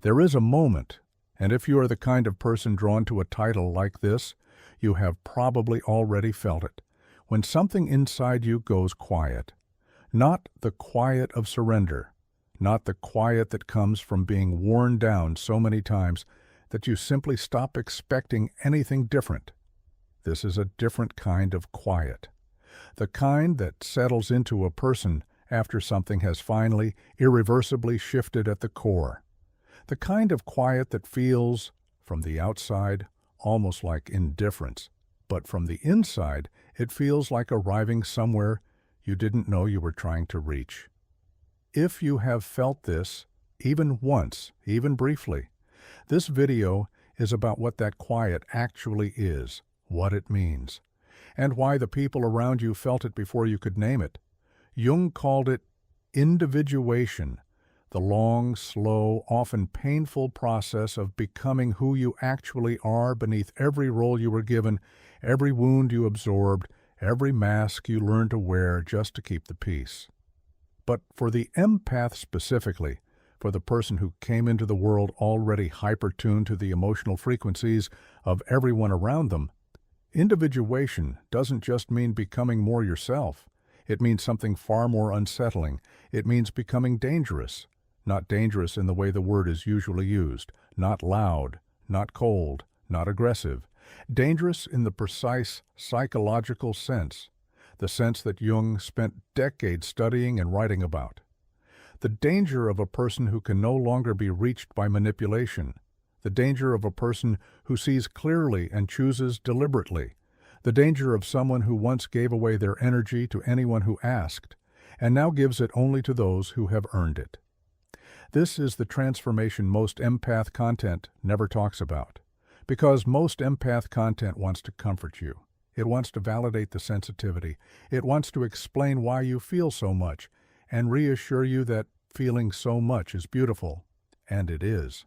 There is a moment, and if you are the kind of person drawn to a title like this, you have probably already felt it, when something inside you goes quiet. Not the quiet of surrender, not the quiet that comes from being worn down so many times that you simply stop expecting anything different. This is a different kind of quiet. The kind that settles into a person after something has finally, irreversibly shifted at the core. The kind of quiet that feels, from the outside, almost like indifference, but from the inside, it feels like arriving somewhere you didn't know you were trying to reach. If you have felt this, even once, even briefly, this video is about what that quiet actually is, what it means, and why the people around you felt it before you could name it. Jung called it individuation, the long, slow, often painful process of becoming who you actually are beneath every role you were given, every wound you absorbed, every mask you learned to wear just to keep the peace. But for the empath specifically, for the person who came into the world already hyper-tuned to the emotional frequencies of everyone around them, individuation doesn't just mean becoming more yourself. It means something far more unsettling. It means becoming dangerous. Not dangerous in the way the word is usually used. Not loud, not cold, not aggressive. Dangerous in the precise psychological sense, the sense that Jung spent decades studying and writing about. The danger of a person who can no longer be reached by manipulation. The danger of a person who sees clearly and chooses deliberately. The danger of someone who once gave away their energy to anyone who asked, and now gives it only to those who have earned it. This is the transformation most empath content never talks about, because most empath content wants to comfort you. It wants to validate the sensitivity. It wants to explain why you feel so much, and reassure you that feeling so much is beautiful, and it is.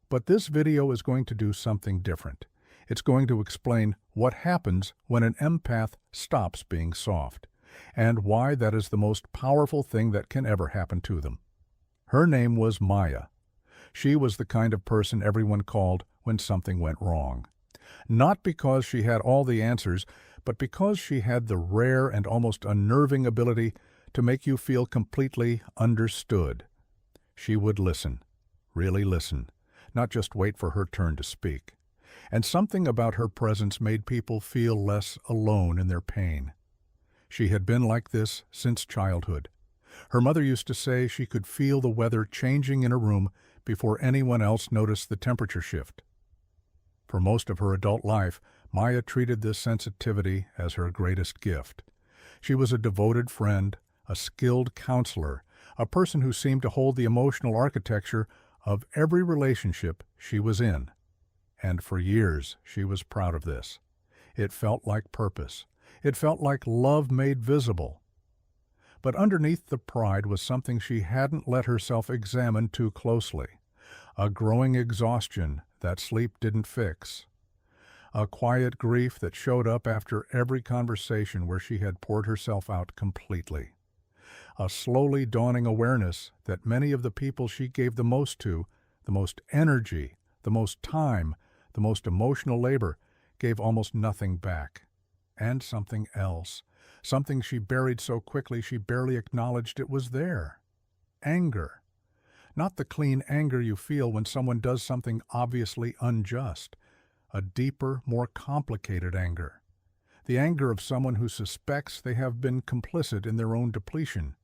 But this video is going to do something different. It's going to explain what happens when an empath stops being soft, and why that is the most powerful thing that can ever happen to them. Her name was Maya. She was the kind of person everyone called when something went wrong. Not because she had all the answers, but because she had the rare and almost unnerving ability to make you feel completely understood. She would listen, really listen, not just wait for her turn to speak. And something about her presence made people feel less alone in their pain. She had been like this since childhood. Her mother used to say she could feel the weather changing in a room before anyone else noticed the temperature shift. For most of her adult life, Maya treated this sensitivity as her greatest gift. She was a devoted friend, a skilled counselor, a person who seemed to hold the emotional architecture of every relationship she was in. And for years, she was proud of this. It felt like purpose. It felt like love made visible. But underneath the pride was something she hadn't let herself examine too closely. A growing exhaustion that sleep didn't fix. A quiet grief that showed up after every conversation where she had poured herself out completely. A slowly dawning awareness that many of the people she gave the most to, the most energy, the most time, the most emotional labor, gave almost nothing back. And something else, something she buried so quickly she barely acknowledged it was there. Anger. Not the clean anger you feel when someone does something obviously unjust. A deeper, more complicated anger. The anger of someone who suspects they have been complicit in their own depletion.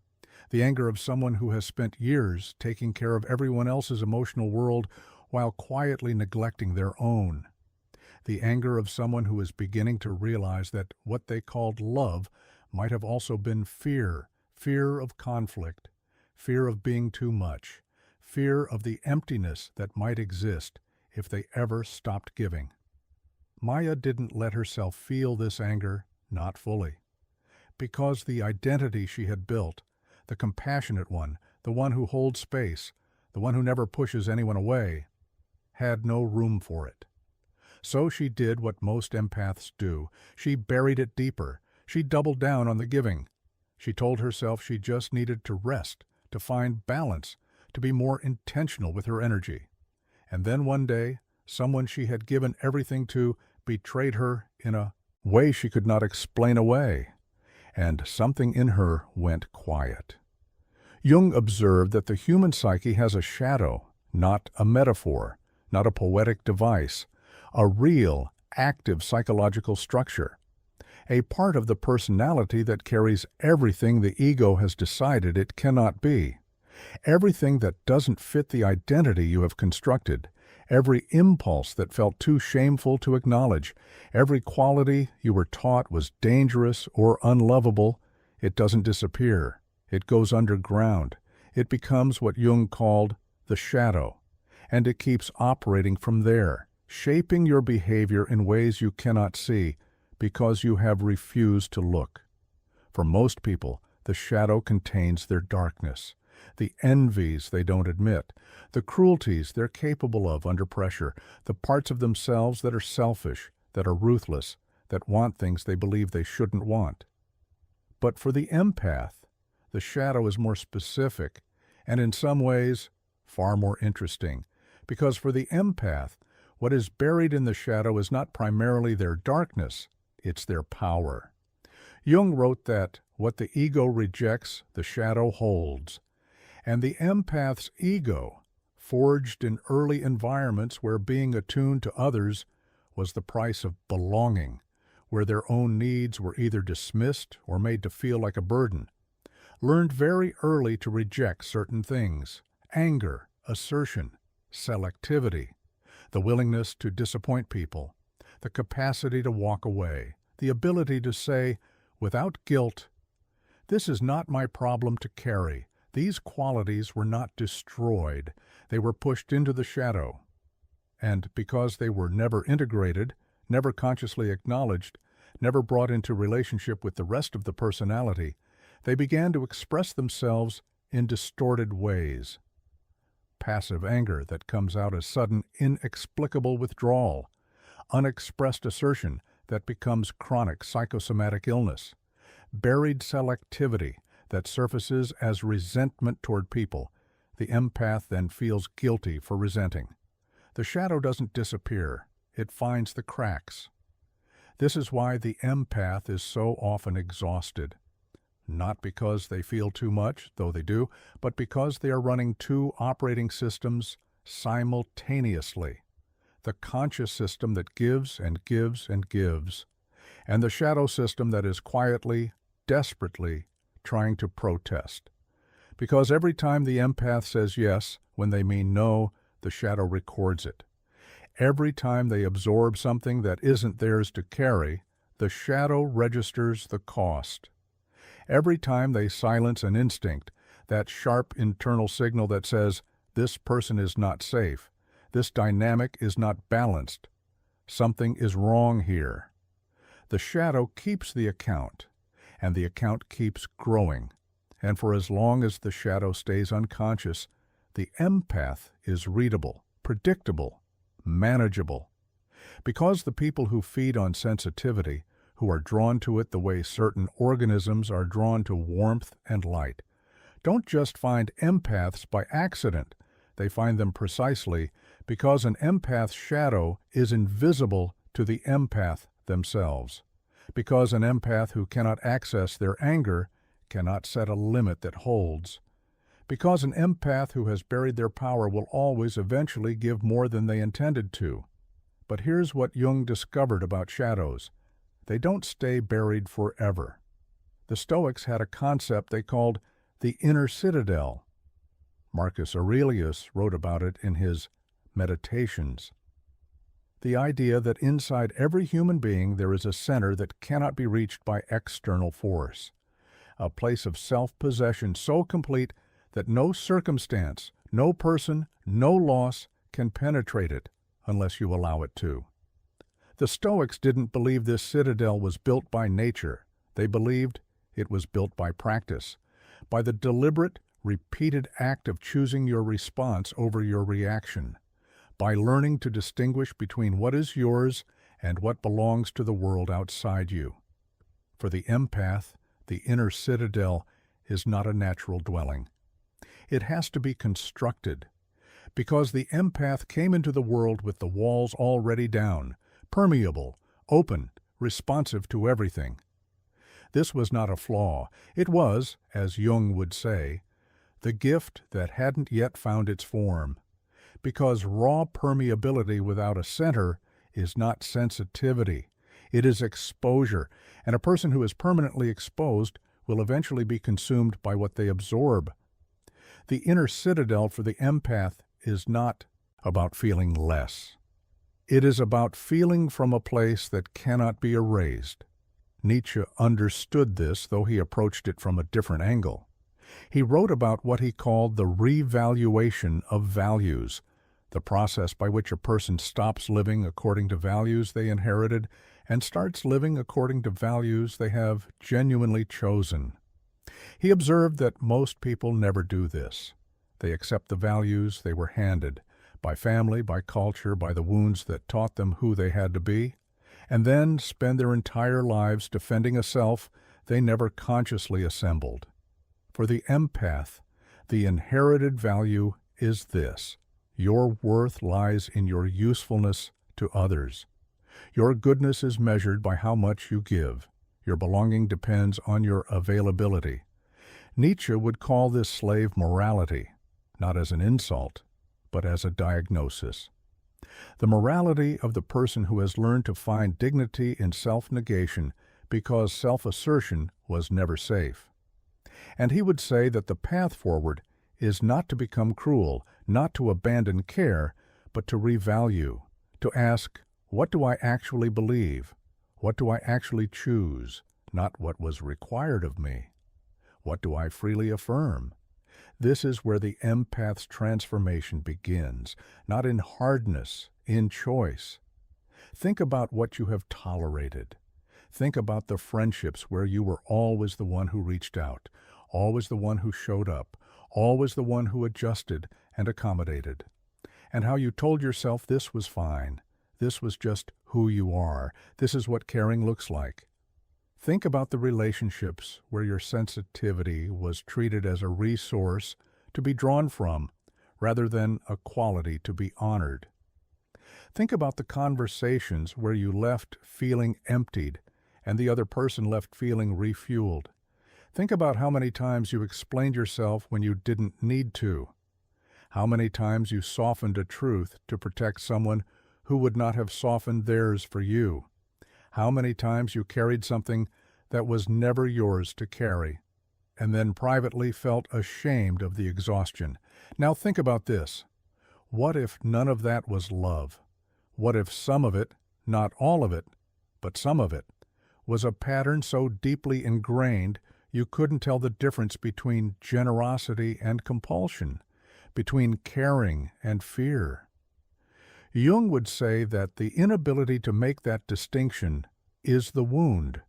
The anger of someone who has spent years taking care of everyone else's emotional world while quietly neglecting their own. The anger of someone who is beginning to realize that what they called love might have also been fear, fear of conflict, fear of being too much, fear of the emptiness that might exist if they ever stopped giving. Maya didn't let herself feel this anger, not fully, because the identity she had built, the compassionate one, the one who holds space, the one who never pushes anyone away, had no room for it. So she did what most empaths do. She buried it deeper. She doubled down on the giving. She told herself she just needed to rest, to find balance, to be more intentional with her energy. And then one day, someone she had given everything to betrayed her in a way she could not explain away, and something in her went quiet. Jung observed that the human psyche has a shadow, not a metaphor, not a poetic device, a real, active psychological structure, a part of the personality that carries everything the ego has decided it cannot be, everything that doesn't fit the identity you have constructed, every impulse that felt too shameful to acknowledge, every quality you were taught was dangerous or unlovable. It doesn't disappear. It goes underground. It becomes what Jung called the shadow, and it keeps operating from there, shaping your behavior in ways you cannot see because you have refused to look. For most people, the shadow contains their darkness, the envies they don't admit, the cruelties they're capable of under pressure, the parts of themselves that are selfish, that are ruthless, that want things they believe they shouldn't want. But for the empath, the shadow is more specific and in some ways far more interesting, because for the empath, what is buried in the shadow is not primarily their darkness, it's their power. Jung wrote that what the ego rejects, the shadow holds. And the empath's ego, forged in early environments where being attuned to others was the price of belonging, where their own needs were either dismissed or made to feel like a burden, learned very early to reject certain things: anger, assertion, selectivity, the willingness to disappoint people, the capacity to walk away, the ability to say, without guilt, "This is not my problem to carry." These qualities were not destroyed. They were pushed into the shadow. And because they were never integrated, never consciously acknowledged, never brought into relationship with the rest of the personality, they began to express themselves in distorted ways. Passive anger that comes out as sudden, inexplicable withdrawal, unexpressed assertion that becomes chronic psychosomatic illness, buried selectivity that surfaces as resentment toward people. The empath then feels guilty for resenting. The shadow doesn't disappear. It finds the cracks. This is why the empath is so often exhausted. Not because they feel too much, though they do, but because they are running two operating systems simultaneously. The conscious system that gives and gives and gives, and the shadow system that is quietly, desperately trying to protest. Because every time the empath says yes when they mean no, the shadow records it. Every time they absorb something that isn't theirs to carry, the shadow registers the cost. Every time they silence an instinct, that sharp internal signal that says, this person is not safe, this dynamic is not balanced, something is wrong here. The shadow keeps the account, and the account keeps growing. And for as long as the shadow stays unconscious, the empath is readable, predictable, manageable. Because the people who feed on sensitivity, who are drawn to it the way certain organisms are drawn to warmth and light, don't just find empaths by accident. They find them precisely because an empath's shadow is invisible to the empath themselves. Because an empath who cannot access their anger cannot set a limit that holds. Because an empath who has buried their power will always eventually give more than they intended to. But here's what Jung discovered about shadows. They don't stay buried forever. The Stoics had a concept they called the inner citadel. Marcus Aurelius wrote about it in his Meditations. The idea that inside every human being there is a center that cannot be reached by external force, a place of self-possession so complete that no circumstance, no person, no loss can penetrate it unless you allow it to. The Stoics didn't believe this citadel was built by nature. They believed it was built by practice, by the deliberate, repeated act of choosing your response over your reaction, by learning to distinguish between what is yours and what belongs to the world outside you. For the empath, the inner citadel is not a natural dwelling. It has to be constructed. Because the empath came into the world with the walls already down, permeable, open, responsive to everything. This was not a flaw. It was, as Jung would say, the gift that hadn't yet found its form. Because raw permeability without a center is not sensitivity. It is exposure, and a person who is permanently exposed will eventually be consumed by what they absorb. The inner citadel for the empath is not about feeling less. It is about feeling from a place that cannot be erased. Nietzsche understood this, though he approached it from a different angle. He wrote about what he called the revaluation of values, the process by which a person stops living according to values they inherited and starts living according to values they have genuinely chosen. He observed that most people never do this. They accept the values they were handed, by family, by culture, by the wounds that taught them who they had to be, and then spend their entire lives defending a self they never consciously assembled. For the empath, the inherited value is this: your worth lies in your usefulness to others. Your goodness is measured by how much you give. Your belonging depends on your availability. Nietzsche would call this slave morality, not as an insult, but as a diagnosis. The morality of the person who has learned to find dignity in self-negation because self-assertion was never safe. And he would say that the path forward is not to become cruel, not to abandon care, but to revalue, to ask, what do I actually believe? What do I actually choose? Not what was required of me. What do I freely affirm? This is where the empath's transformation begins, not in hardness, in choice. Think about what you have tolerated. Think about the friendships where you were always the one who reached out, always the one who showed up, always the one who adjusted and accommodated, and how you told yourself this was fine, this was just who you are, this is what caring looks like. Think about the relationships where your sensitivity was treated as a resource to be drawn from, rather than a quality to be honored. Think about the conversations where you left feeling emptied and the other person left feeling refueled. Think about how many times you explained yourself when you didn't need to. How many times you softened a truth to protect someone who would not have softened theirs for you. How many times you carried something that was never yours to carry, and then privately felt ashamed of the exhaustion. Now think about this. What if none of that was love? What if some of it, not all of it, but some of it, was a pattern so deeply ingrained you couldn't tell the difference between generosity and compulsion, between caring and fear? Jung would say that the inability to make that distinction is the wound,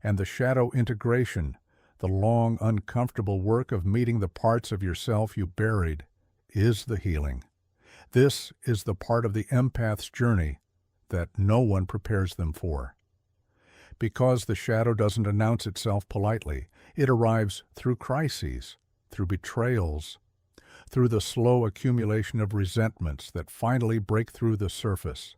and the shadow integration, the long, uncomfortable work of meeting the parts of yourself you buried, is the healing. This is the part of the empath's journey that no one prepares them for. Because the shadow doesn't announce itself politely, it arrives through crises, through betrayals, through the slow accumulation of resentments that finally break through the surface,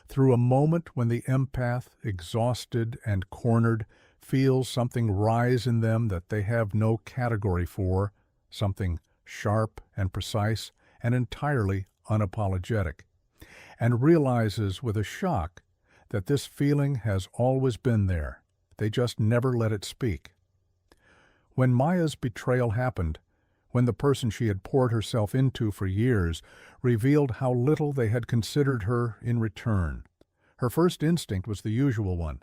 through a moment when the empath, exhausted and cornered, feels something rise in them that they have no category for, something sharp and precise and entirely unapologetic, and realizes with a shock that this feeling has always been there. They just never let it speak. When Maya's betrayal happened, when the person she had poured herself into for years revealed how little they had considered her in return, her first instinct was the usual one: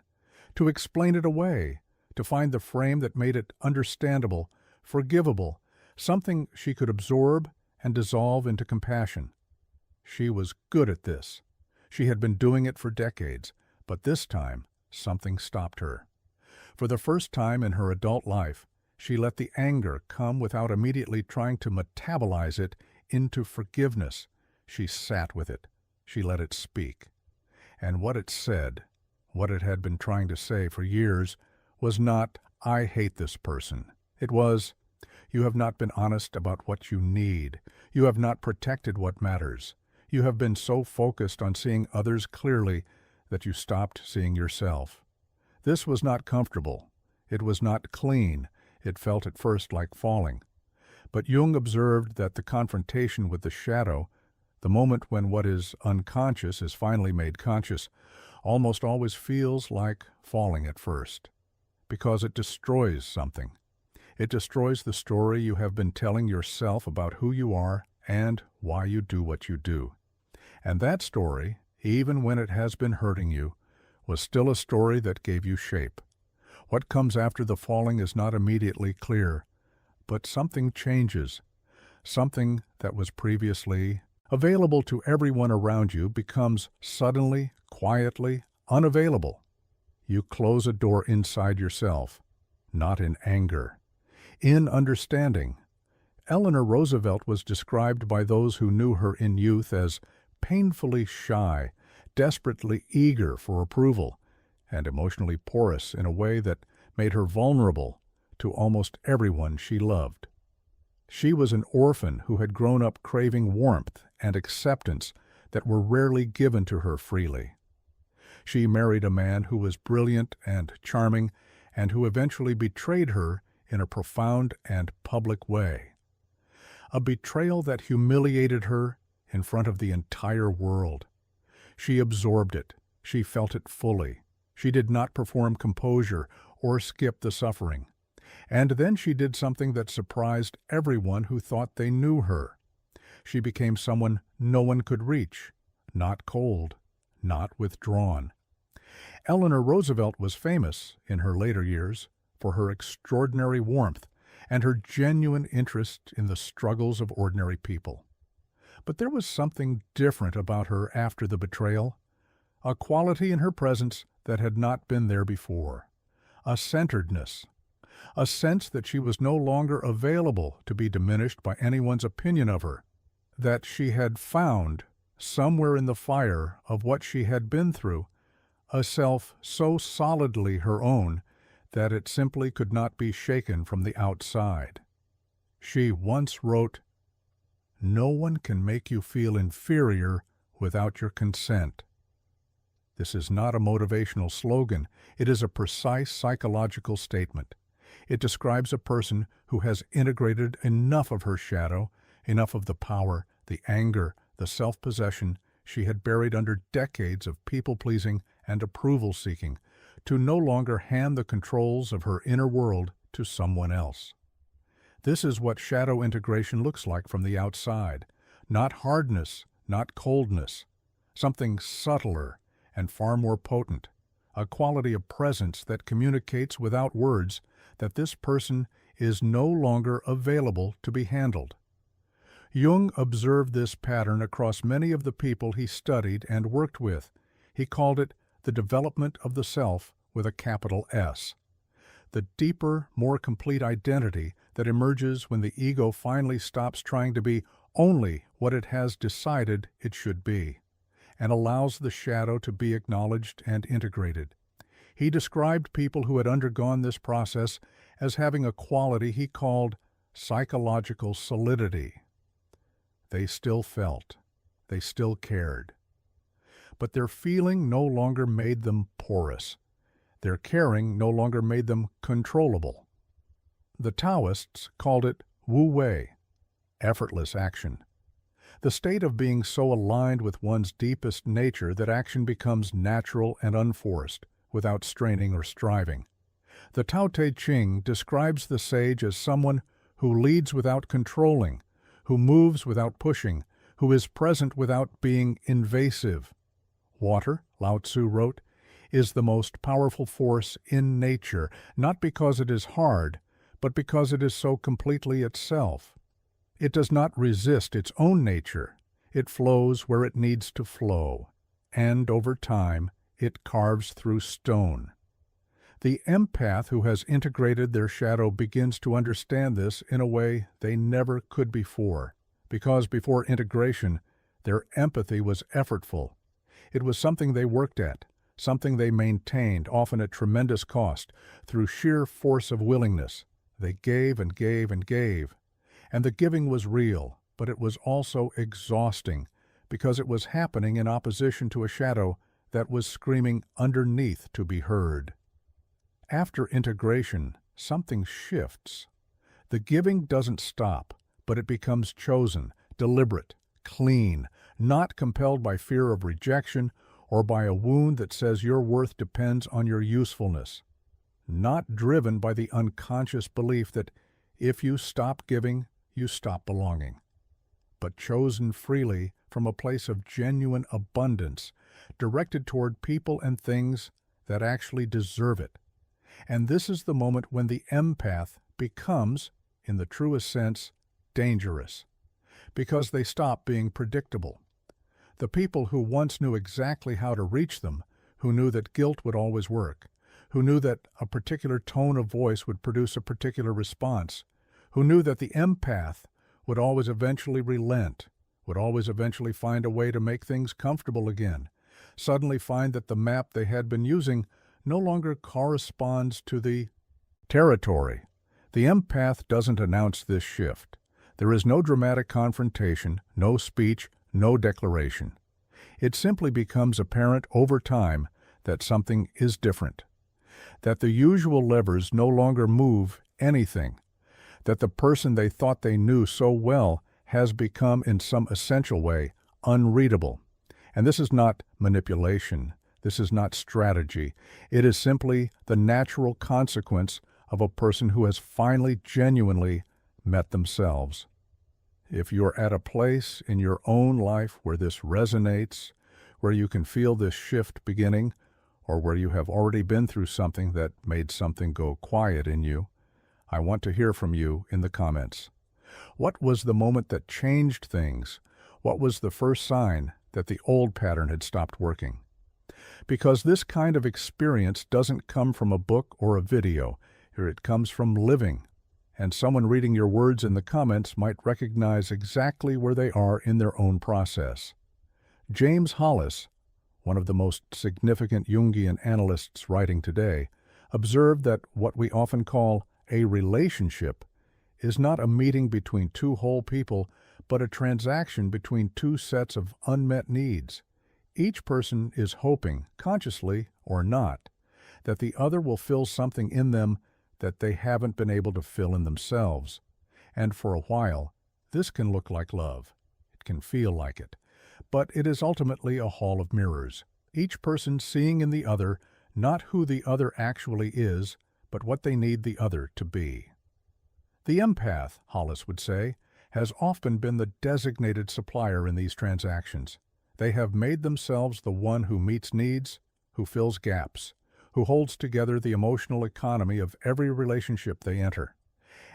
to explain it away, to find the frame that made it understandable, forgivable, something she could absorb and dissolve into compassion. She was good at this. She had been doing it for decades, but this time something stopped her. For the first time in her adult life, she let the anger come without immediately trying to metabolize it into forgiveness. She sat with it. She let it speak. And what it said, what it had been trying to say for years, was not, "I hate this person." It was, You have not been honest about what you need. You have not protected what matters. You have been so focused on seeing others clearly that you stopped seeing yourself. This was not comfortable. It was not clean. It felt at first like falling. But Jung observed that the confrontation with the shadow, the moment when what is unconscious is finally made conscious, almost always feels like falling at first, because it destroys something. It destroys the story you have been telling yourself about who you are and why you do what you do. And that story, even when it has been hurting you, was still a story that gave you shape. What comes after the falling is not immediately clear, but something changes. Something that was previously available to everyone around you becomes suddenly, quietly unavailable. You close a door inside yourself, not in anger, in understanding. Eleanor Roosevelt was described by those who knew her in youth as painfully shy, desperately eager for approval, and emotionally porous in a way that made her vulnerable to almost everyone she loved. She was an orphan who had grown up craving warmth and acceptance that were rarely given to her freely. She married a man who was brilliant and charming and who eventually betrayed her in a profound and public way. A betrayal that humiliated her in front of the entire world. She absorbed it. She felt it fully. She did not perform composure or skip the suffering. And then she did something that surprised everyone who thought they knew her. She became someone no one could reach, not cold, not withdrawn. Eleanor Roosevelt was famous, in her later years, for her extraordinary warmth and her genuine interest in the struggles of ordinary people. But there was something different about her after the betrayal, a quality in her presence that had not been there before, a centeredness, a sense that she was no longer available to be diminished by anyone's opinion of her, that she had found, somewhere in the fire of what she had been through, a self so solidly her own that it simply could not be shaken from the outside. She once wrote, "No one can make you feel inferior without your consent." This is not a motivational slogan. It is a precise psychological statement. It describes a person who has integrated enough of her shadow, enough of the power, the anger, the self-possession she had buried under decades of people-pleasing and approval-seeking, to no longer hand the controls of her inner world to someone else. This is what shadow integration looks like from the outside. Not hardness, not coldness. Something subtler and far more potent. A quality of presence that communicates without words that this person is no longer available to be handled. Jung observed this pattern across many of the people he studied and worked with. He called it the development of the self with a capital S. The deeper, more complete identity that emerges when the ego finally stops trying to be only what it has decided it should be, and allows the shadow to be acknowledged and integrated. He described people who had undergone this process as having a quality he called psychological solidity. They still felt, they still cared. But their feeling no longer made them porous. Their caring no longer made them controllable. The Taoists called it wu wei, effortless action. The state of being so aligned with one's deepest nature that action becomes natural and unforced, without straining or striving. The Tao Te Ching describes the sage as someone who leads without controlling, who moves without pushing, who is present without being invasive. Water, Lao Tzu wrote, is the most powerful force in nature, not because it is hard, but because it is so completely itself. It does not resist its own nature. It flows where it needs to flow, and over time, it carves through stone. The empath who has integrated their shadow begins to understand this in a way they never could before, because before integration, their empathy was effortful. It was something they worked at, something they maintained, often at tremendous cost, through sheer force of willingness. They gave and gave and gave. And the giving was real, but it was also exhausting because it was happening in opposition to a shadow that was screaming underneath to be heard. After integration, something shifts. The giving doesn't stop, but it becomes chosen, deliberate, clean, not compelled by fear of rejection or by a wound that says your worth depends on your usefulness, not driven by the unconscious belief that if you stop giving, you stop belonging, but chosen freely from a place of genuine abundance, directed toward people and things that actually deserve it. And this is the moment when the empath becomes, in the truest sense, dangerous, because they stop being predictable. The people who once knew exactly how to reach them, who knew that guilt would always work, who knew that a particular tone of voice would produce a particular response, who knew that the empath would always eventually relent, would always eventually find a way to make things comfortable again, suddenly find that the map they had been using no longer corresponds to the territory. The empath doesn't announce this shift. There is no dramatic confrontation, no speech, no declaration. It simply becomes apparent over time that something is different, that the usual levers no longer move anything, that the person they thought they knew so well has become in some essential way unreadable. And this is not manipulation. This is not strategy. It is simply the natural consequence of a person who has finally genuinely met themselves. If you're at a place in your own life where this resonates, where you can feel this shift beginning, or where you have already been through something that made something go quiet in you, I want to hear from you in the comments. What was the moment that changed things? What was the first sign that the old pattern had stopped working? Because this kind of experience doesn't come from a book or a video. It comes from living. And someone reading your words in the comments might recognize exactly where they are in their own process. James Hollis, one of the most significant Jungian analysts writing today, observed that what we often call a relationship is not a meeting between two whole people, but a transaction between two sets of unmet needs. Each person is hoping, consciously or not, that the other will fill something in them that they haven't been able to fill in themselves. And for a while, this can look like love. It can feel like it. But it is ultimately a hall of mirrors, each person seeing in the other not who the other actually is, but what they need the other to be. The empath, Hollis would say, has often been the designated supplier in these transactions. They have made themselves the one who meets needs, who fills gaps, who holds together the emotional economy of every relationship they enter.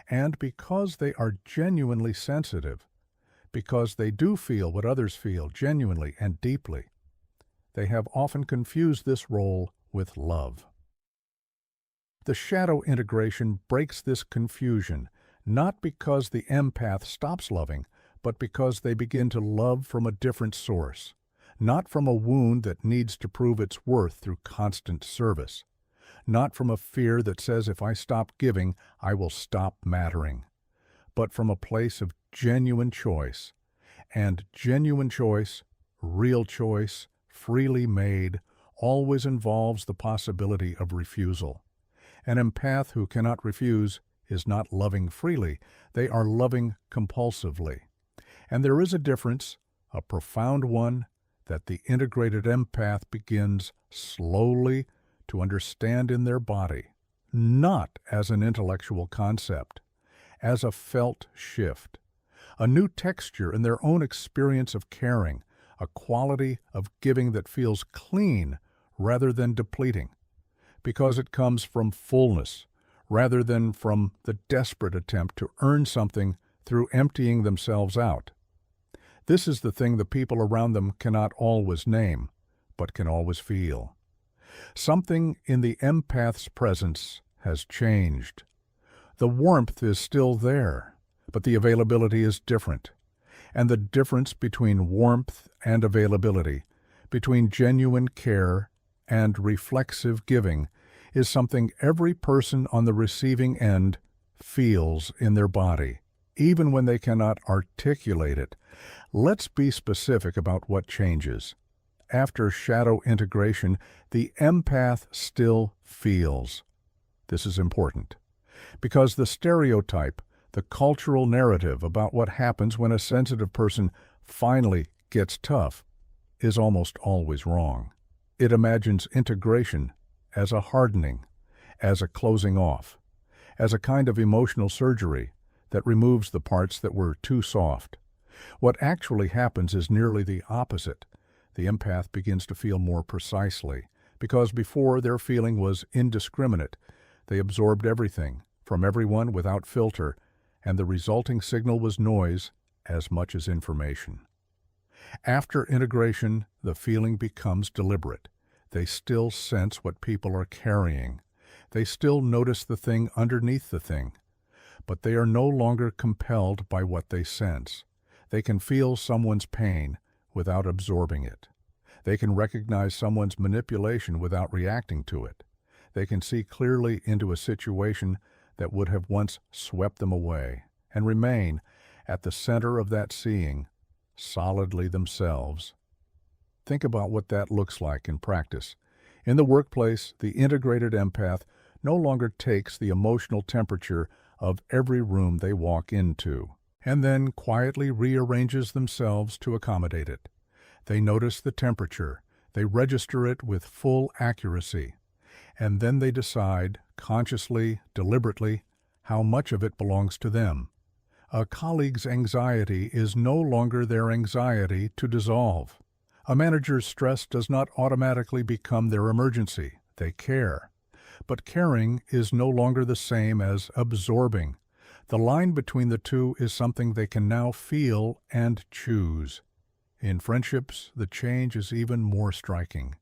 And because they are genuinely sensitive, because they do feel what others feel genuinely and deeply, they have often confused this role with love. The shadow integration breaks this confusion, not because the empath stops loving, but because they begin to love from a different source, not from a wound that needs to prove its worth through constant service, not from a fear that says if I stop giving, I will stop mattering, but from a place of genuine choice. And genuine choice, real choice, freely made, always involves the possibility of refusal. An empath who cannot refuse is not loving freely. They are loving compulsively. And there is a difference, a profound one, that the integrated empath begins slowly to understand in their body, not as an intellectual concept, as a felt shift, a new texture in their own experience of caring, a quality of giving that feels clean rather than depleting, because it comes from fullness rather than from the desperate attempt to earn something through emptying themselves out. This is the thing the people around them cannot always name, but can always feel. Something in the empath's presence has changed. The warmth is still there, but the availability is different. And the difference between warmth and availability, between genuine care and reflexive giving, is something every person on the receiving end feels in their body, even when they cannot articulate it. Let's be specific about what changes. After shadow integration, the empath still feels. This is important, because the stereotype, the cultural narrative about what happens when a sensitive person finally gets tough, is almost always wrong. It imagines integration as a hardening, as a closing off, as a kind of emotional surgery that removes the parts that were too soft. What actually happens is nearly the opposite. The empath begins to feel more precisely, because before their feeling was indiscriminate. They absorbed everything, from everyone without filter, and the resulting signal was noise as much as information. After integration, the feeling becomes deliberate. They still sense what people are carrying. They still notice the thing underneath the thing. But they are no longer compelled by what they sense. They can feel someone's pain without absorbing it. They can recognize someone's manipulation without reacting to it. They can see clearly into a situation that would have once swept them away and remain at the center of that seeing, solidly themselves. Think about what that looks like in practice. In the workplace, the integrated empath no longer takes the emotional temperature of every room they walk into, and then quietly rearranges themselves to accommodate it. They notice the temperature, they register it with full accuracy, and then they decide, consciously, deliberately, how much of it belongs to them. A colleague's anxiety is no longer their anxiety to dissolve. A manager's stress does not automatically become their emergency. They care. But caring is no longer the same as absorbing. The line between the two is something they can now feel and choose. In friendships, the change is even more striking.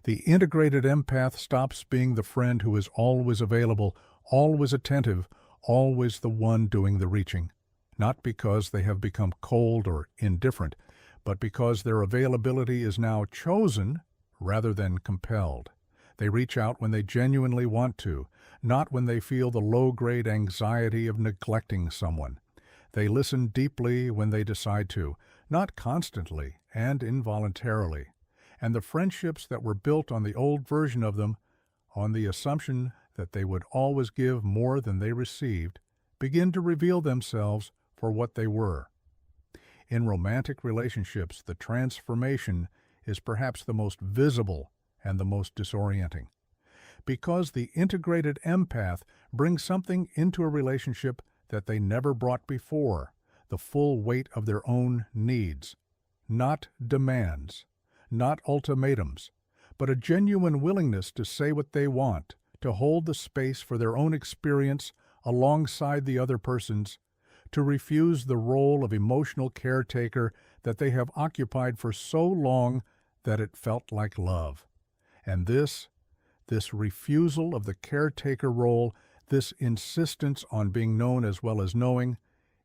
The integrated empath stops being the friend who is always available, always attentive, always the one doing the reaching. Not because they have become cold or indifferent, but because their availability is now chosen rather than compelled. They reach out when they genuinely want to, not when they feel the low-grade anxiety of neglecting someone. They listen deeply when they decide to, not constantly and involuntarily. And the friendships that were built on the old version of them, on the assumption that they would always give more than they received, begin to reveal themselves for what they were. In romantic relationships, the transformation is perhaps the most visible and the most disorienting. Because the integrated empath brings something into a relationship that they never brought before, the full weight of their own needs, not demands, not ultimatums, but a genuine willingness to say what they want, to hold the space for their own experience alongside the other person's, to refuse the role of emotional caretaker that they have occupied for so long that it felt like love. And this refusal of the caretaker role, this insistence on being known as well as knowing,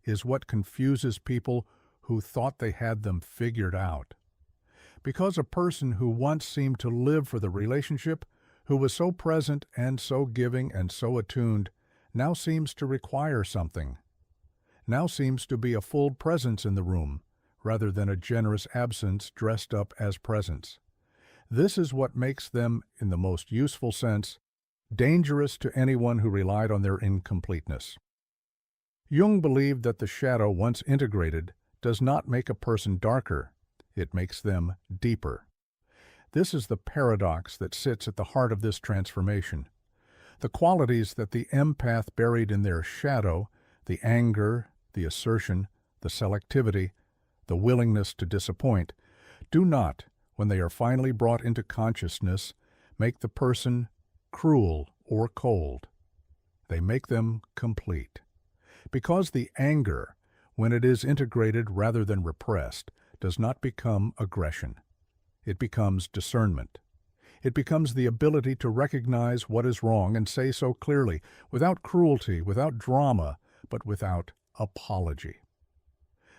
is what confuses people who thought they had them figured out. Because a person who once seemed to live for the relationship, who was so present and so giving and so attuned, now seems to require something. Now seems to be a full presence in the room, rather than a generous absence dressed up as presence. This is what makes them, in the most useful sense, dangerous to anyone who relied on their incompleteness. Jung believed that the shadow, once integrated, does not make a person darker, it makes them deeper. This is the paradox that sits at the heart of this transformation. The qualities that the empath buried in their shadow, the anger, the assertion, the selectivity, the willingness to disappoint, do not, when they are finally brought into consciousness, make the person cruel or cold. They make them complete. Because the anger, when it is integrated rather than repressed, does not become aggression. It becomes discernment. It becomes the ability to recognize what is wrong and say so clearly, without cruelty, without drama, but without apology.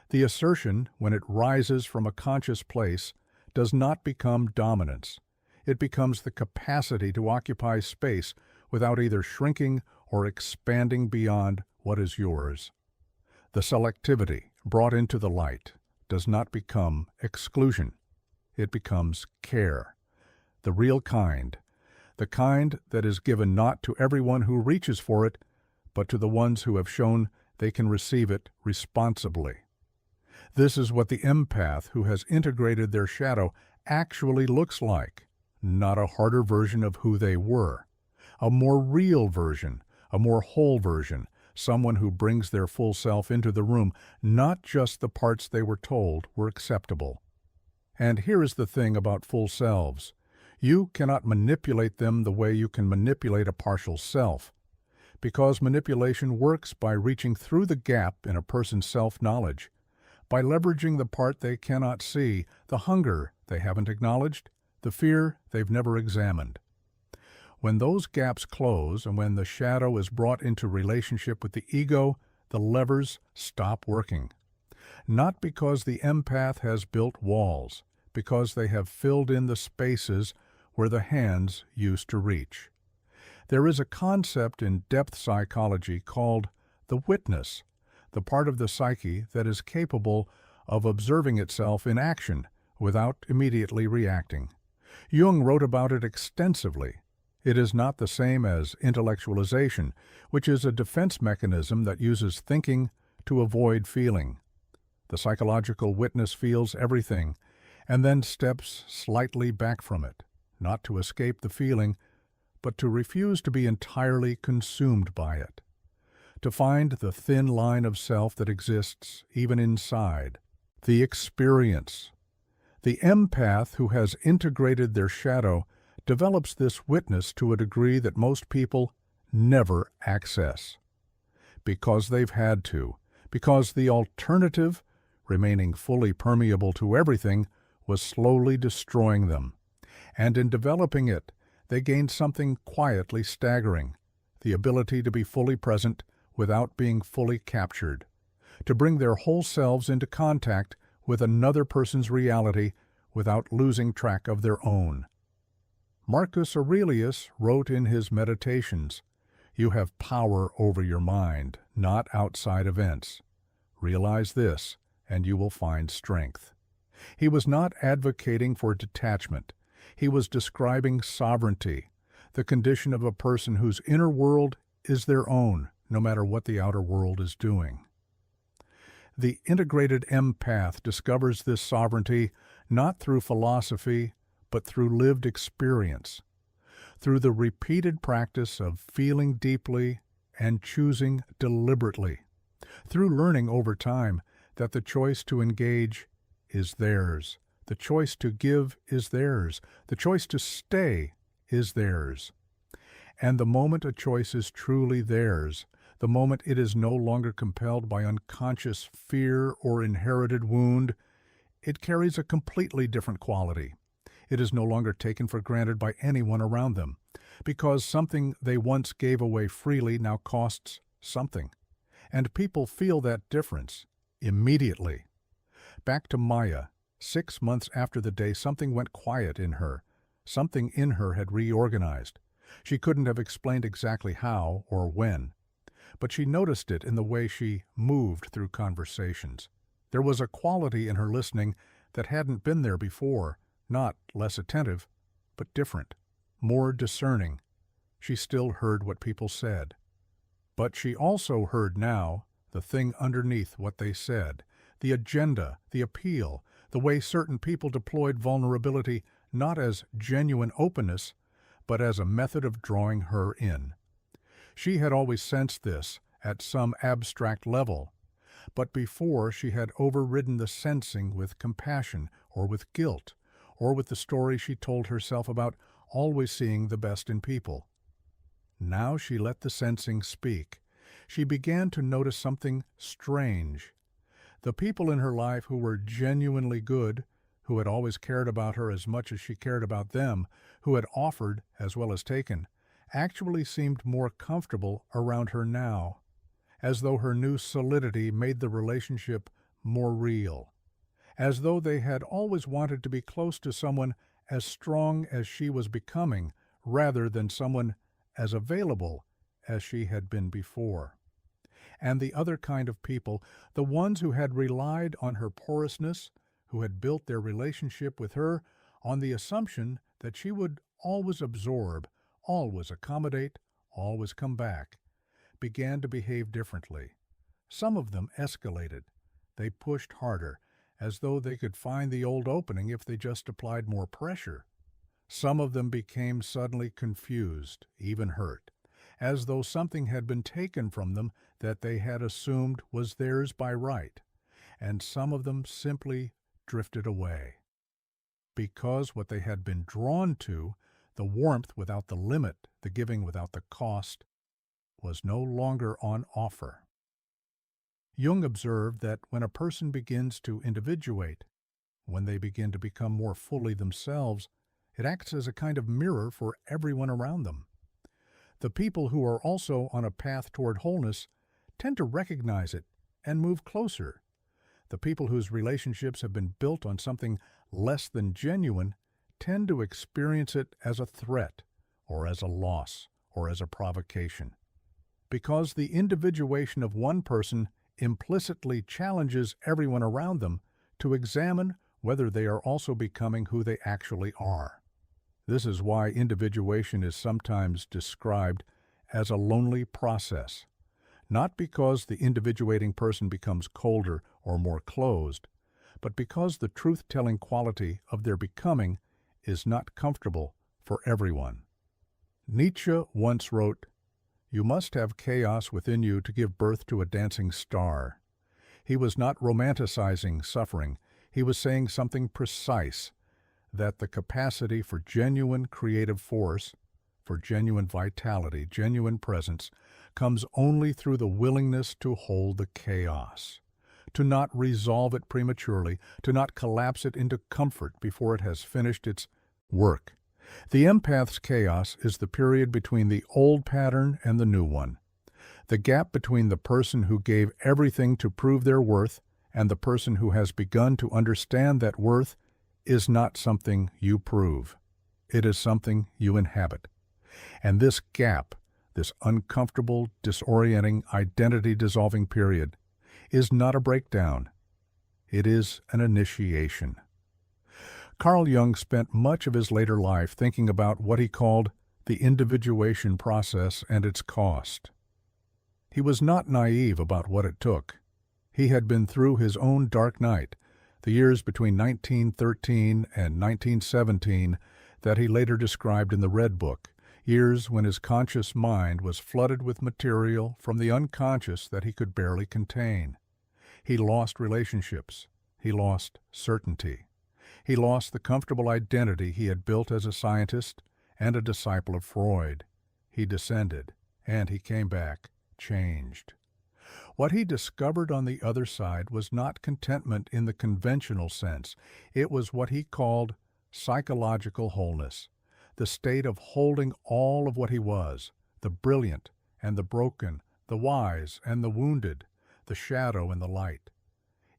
The assertion, when it rises from a conscious place, does not become dominance. It becomes the capacity to occupy space without either shrinking or expanding beyond what is yours. The selectivity brought into the light does not become exclusion. It becomes care. The real kind. The kind that is given not to everyone who reaches for it, but to the ones who have shown they can receive it responsibly. This is what the empath who has integrated their shadow actually looks like, not a harder version of who they were, a more real version, a more whole version, someone who brings their full self into the room, not just the parts they were told were acceptable. And here is the thing about full selves. You cannot manipulate them the way you can manipulate a partial self, because manipulation works by reaching through the gap in a person's self-knowledge, by leveraging the part they cannot see, the hunger they haven't acknowledged, the fear they've never examined. When those gaps close and when the shadow is brought into relationship with the ego, the levers stop working. Not because the empath has built walls, because they have filled in the spaces where the hands used to reach. There is a concept in depth psychology called the witness, the part of the psyche that is capable of observing itself in action without immediately reacting. Jung wrote about it extensively. It is not the same as intellectualization, which is a defense mechanism that uses thinking to avoid feeling. The psychological witness feels everything and then steps slightly back from it, not to escape the feeling, but to refuse to be entirely consumed by it, to find the thin line of self that exists even inside, the experience. The empath who has integrated their shadow develops this witness to a degree that most people never access, because they've had to, because the alternative, remaining fully permeable to everything, was slowly destroying them. And in developing it, they gained something quietly staggering, the ability to be fully present without being fully captured, to bring their whole selves into contact with another person's reality without losing track of their own. Marcus Aurelius wrote in his Meditations, "You have power over your mind, not outside events. Realize this, and you will find strength." He was not advocating for detachment. He was describing sovereignty, the condition of a person whose inner world is their own, no matter what the outer world is doing. The integrated empath discovers this sovereignty not through philosophy, but through lived experience, through the repeated practice of feeling deeply and choosing deliberately, through learning over time that the choice to engage is theirs, the choice to give is theirs, the choice to stay is theirs. And the moment a choice is truly theirs, the moment it is no longer compelled by unconscious fear or inherited wound, it carries a completely different quality. It is no longer taken for granted by anyone around them, because something they once gave away freely now costs something. And people feel that difference immediately. Back to Maya, 6 months after the day something went quiet in her. Something in her had reorganized. She couldn't have explained exactly how or when, but she noticed it in the way she moved through conversations. There was a quality in her listening that hadn't been there before, not less attentive, but different, more discerning. She still heard what people said. But she also heard now the thing underneath what they said, the agenda, the appeal, the way certain people deployed vulnerability not as genuine openness, but as a method of drawing her in. She had always sensed this at some abstract level, but before she had overridden the sensing with compassion or with guilt, or with the story she told herself about always seeing the best in people. Now she let the sensing speak. She began to notice something strange. The people in her life who were genuinely good, who had always cared about her as much as she cared about them, who had offered as well as taken, actually seemed more comfortable around her now, as though her new solidity made the relationship more real, as though they had always wanted to be close to someone as strong as she was becoming, rather than someone as available as she had been before. And the other kind of people, the ones who had relied on her porousness, who had built their relationship with her on the assumption that she would always absorb, always accommodate, always come back, began to behave differently. Some of them escalated. They pushed harder, as though they could find the old opening if they just applied more pressure. Some of them became suddenly confused, even hurt, as though something had been taken from them that they had assumed was theirs by right, and some of them simply drifted away. Because what they had been drawn to, the warmth without the limit, the giving without the cost, was no longer on offer. Jung observed that when a person begins to individuate, when they begin to become more fully themselves, it acts as a kind of mirror for everyone around them. The people who are also on a path toward wholeness tend to recognize it and move closer. The people whose relationships have been built on something less than genuine tend to experience it as a threat, or as a loss, or as a provocation. Because the individuation of one person implicitly challenges everyone around them to examine whether they are also becoming who they actually are. This is why individuation is sometimes described as a lonely process, not because the individuating person becomes colder or more closed, but because the truth-telling quality of their becoming is not comfortable for everyone. Nietzsche once wrote, "You must have chaos within you to give birth to a dancing star." He was not romanticizing suffering. He was saying something precise, that the capacity for genuine creative force, for genuine vitality, genuine presence, comes only through the willingness to hold the chaos, to not resolve it prematurely, to not collapse it into comfort before it has finished its work. The empath's chaos is the period between the old pattern and the new one, the gap between the person who gave everything to prove their worth and the person who has begun to understand that worth is not something you prove. It is something you inhabit. And this gap, this uncomfortable, disorienting, identity-dissolving period, is not a breakdown. It is an initiation. Carl Jung spent much of his later life thinking about what he called the individuation process and its cost. He was not naive about what it took. He had been through his own dark night, the years between 1913 and 1917 that he later described in the Red Book, years when his conscious mind was flooded with material from the unconscious that he could barely contain. He lost relationships. He lost certainty. He lost the comfortable identity he had built as a scientist and a disciple of Freud. He descended, and he came back, changed. What he discovered on the other side was not contentment in the conventional sense. It was what he called psychological wholeness, the state of holding all of what he was, the brilliant and the broken, the wise and the wounded, the shadow and the light,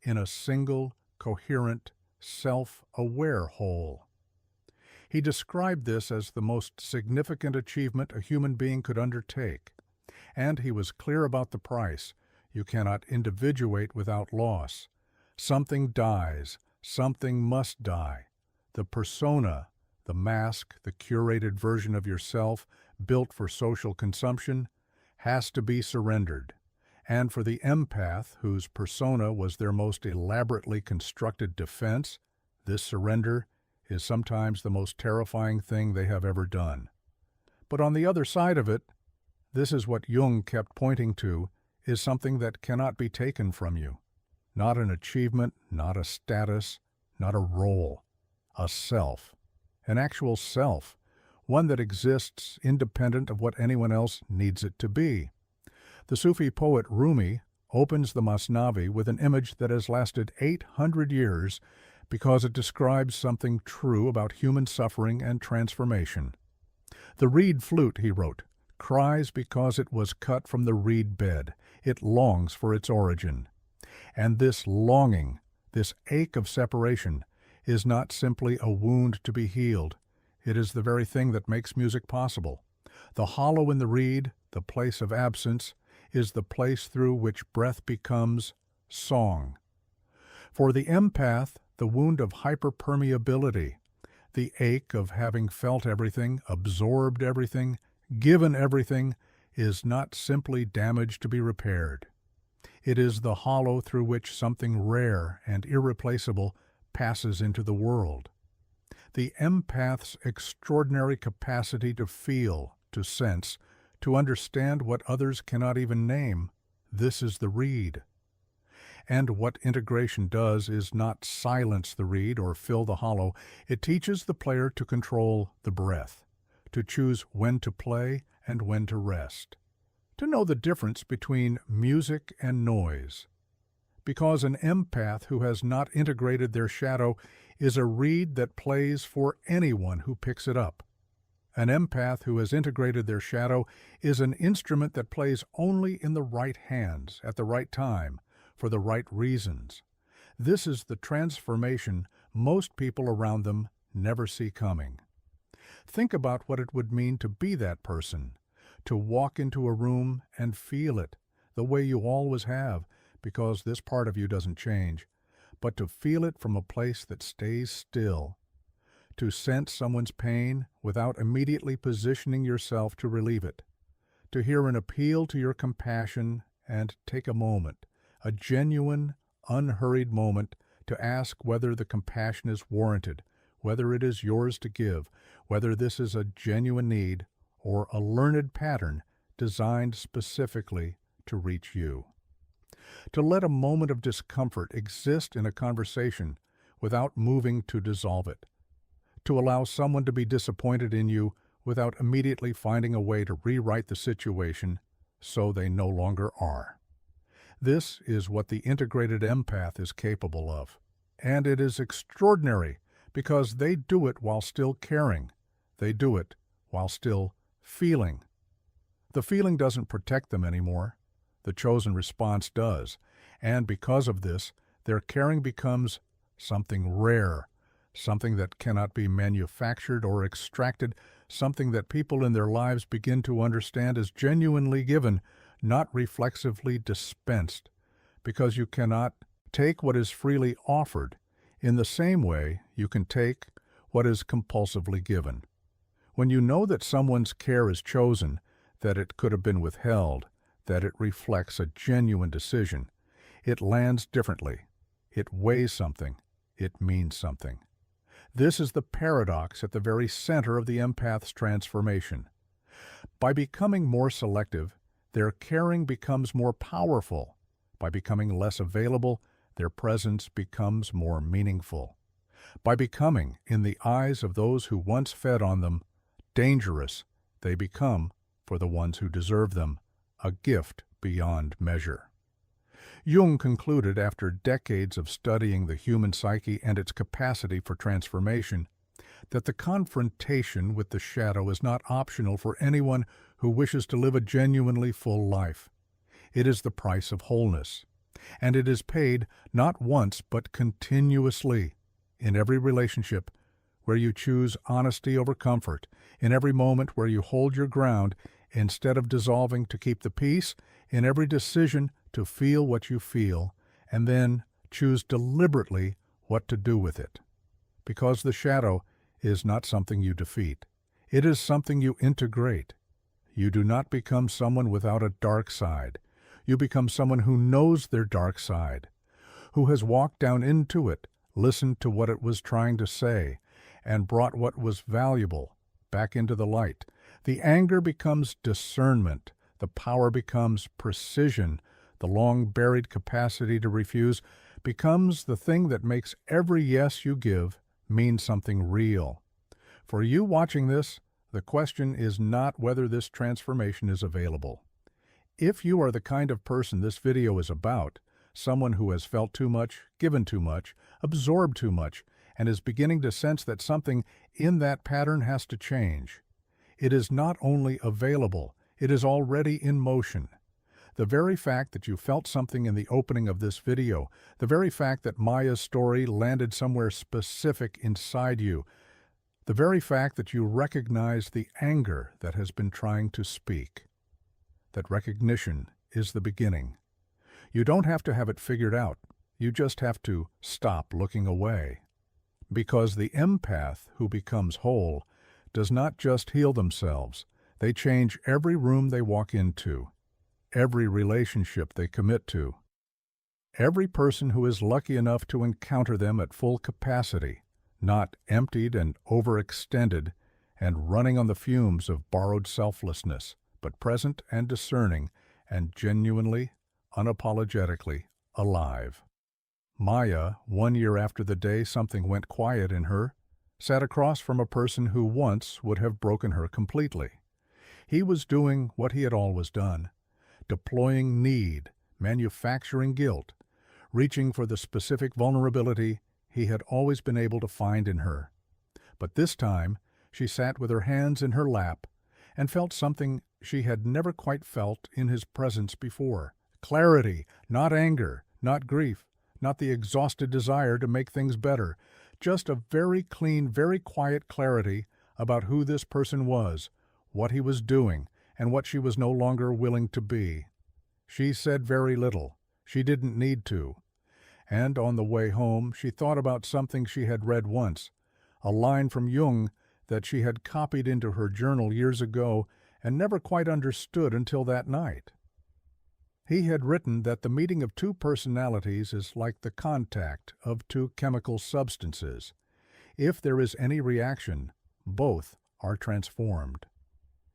in a single, coherent, self-aware whole. He described this as the most significant achievement a human being could undertake, and he was clear about the price. You cannot individuate without loss. Something dies. Something must die. The persona, the mask, the curated version of yourself built for social consumption, has to be surrendered. And for the empath, whose persona was their most elaborately constructed defense, this surrender is sometimes the most terrifying thing they have ever done. But on the other side of it, this is what Jung kept pointing to, is something that cannot be taken from you. Not an achievement, not a status, not a role. A self. An actual self. One that exists independent of what anyone else needs it to be. The Sufi poet Rumi opens the Masnavi with an image that has lasted 800 years because it describes something true about human suffering and transformation. The reed flute, he wrote, cries because it was cut from the reed bed. It longs for its origin. And this longing, this ache of separation, is not simply a wound to be healed. It is the very thing that makes music possible. The hollow in the reed, the place of absence, is the place through which breath becomes song. For the empath, the wound of hyperpermeability, the ache of having felt everything, absorbed everything, given everything, is not simply damage to be repaired. It is the hollow through which something rare and irreplaceable passes into the world. The empath's extraordinary capacity to feel, to sense, to understand what others cannot even name, this is the reed. And what integration does is not silence the reed or fill the hollow. It teaches the player to control the breath, to choose when to play and when to rest, to know the difference between music and noise. Because an empath who has not integrated their shadow is a reed that plays for anyone who picks it up. An empath who has integrated their shadow is an instrument that plays only in the right hands, at the right time, for the right reasons. This is the transformation most people around them never see coming. Think about what it would mean to be that person, to walk into a room and feel it, the way you always have, because this part of you doesn't change, but to feel it from a place that stays still, to sense someone's pain without immediately positioning yourself to relieve it, to hear an appeal to your compassion and take a moment, a genuine, unhurried moment to ask whether the compassion is warranted, whether it is yours to give, whether this is a genuine need or a learned pattern designed specifically to reach you. To let a moment of discomfort exist in a conversation without moving to dissolve it. To allow someone to be disappointed in you without immediately finding a way to rewrite the situation so they no longer are. This is what the integrated empath is capable of. And it is extraordinary because they do it while still caring. They do it while still feeling. The feeling doesn't protect them anymore. The chosen response does. And because of this, their caring becomes something rare, something that cannot be manufactured or extracted, something that people in their lives begin to understand as genuinely given, not reflexively dispensed, because you cannot take what is freely offered in the same way you can take what is compulsively given. When you know that someone's care is chosen, that it could have been withheld, that it reflects a genuine decision, it lands differently. It weighs something. It means something. This is the paradox at the very center of the empath's transformation. By becoming more selective, their caring becomes more powerful. By becoming less available, their presence becomes more meaningful. By becoming, in the eyes of those who once fed on them, dangerous, they become, for the ones who deserve them, a gift beyond measure. Jung concluded after decades of studying the human psyche and its capacity for transformation that the confrontation with the shadow is not optional for anyone who wishes to live a genuinely full life. It is the price of wholeness, and it is paid not once but continuously, in every relationship where you choose honesty over comfort, in every moment where you hold your ground instead of dissolving to keep the peace, in every decision to feel what you feel, and then choose deliberately what to do with it. Because the shadow is not something you defeat. It is something you integrate. You do not become someone without a dark side. You become someone who knows their dark side, who has walked down into it, listened to what it was trying to say, and brought what was valuable back into the light. The anger becomes discernment. The power becomes precision. The long-buried capacity to refuse becomes the thing that makes every yes you give mean something real. For you watching this, the question is not whether this transformation is available. If you are the kind of person this video is about, someone who has felt too much, given too much, absorbed too much, and is beginning to sense that something in that pattern has to change, it is not only available, it is already in motion. The very fact that you felt something in the opening of this video, the very fact that Maya's story landed somewhere specific inside you, the very fact that you recognize the anger that has been trying to speak, that recognition is the beginning. You don't have to have it figured out. You just have to stop looking away. Because the empath who becomes whole does not just heal themselves. They change every room they walk into, every relationship they commit to, every person who is lucky enough to encounter them at full capacity, not emptied and overextended and running on the fumes of borrowed selflessness, but present and discerning and genuinely, unapologetically alive. Maya, 1 year after the day something went quiet in her, sat across from a person who once would have broken her completely. He was doing what he had always done, deploying need, manufacturing guilt, reaching for the specific vulnerability he had always been able to find in her. But this time, she sat with her hands in her lap and felt something she had never quite felt in his presence before. Clarity, not anger, not grief, not the exhausted desire to make things better, just a very clean, very quiet clarity about who this person was, what he was doing, and what she was no longer willing to be. She said very little. She didn't need to. And on the way home, she thought about something she had read once, a line from Jung that she had copied into her journal years ago and never quite understood until that night. He had written that the meeting of two personalities is like the contact of two chemical substances. If there is any reaction, both are transformed.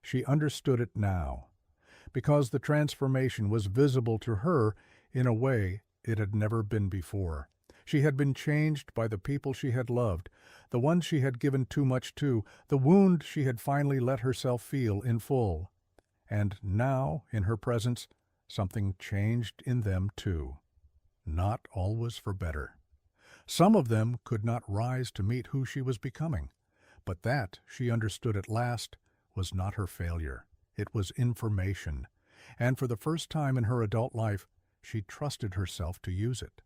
She understood it now, because the transformation was visible to her in a way it had never been before. She had been changed by the people she had loved, the ones she had given too much to, the wound she had finally let herself feel in full. And now, in her presence, something changed in them too, not always for better. Some of them could not rise to meet who she was becoming, but that, she understood at last, was not her failure. It was information, and for the first time in her adult life, she trusted herself to use it.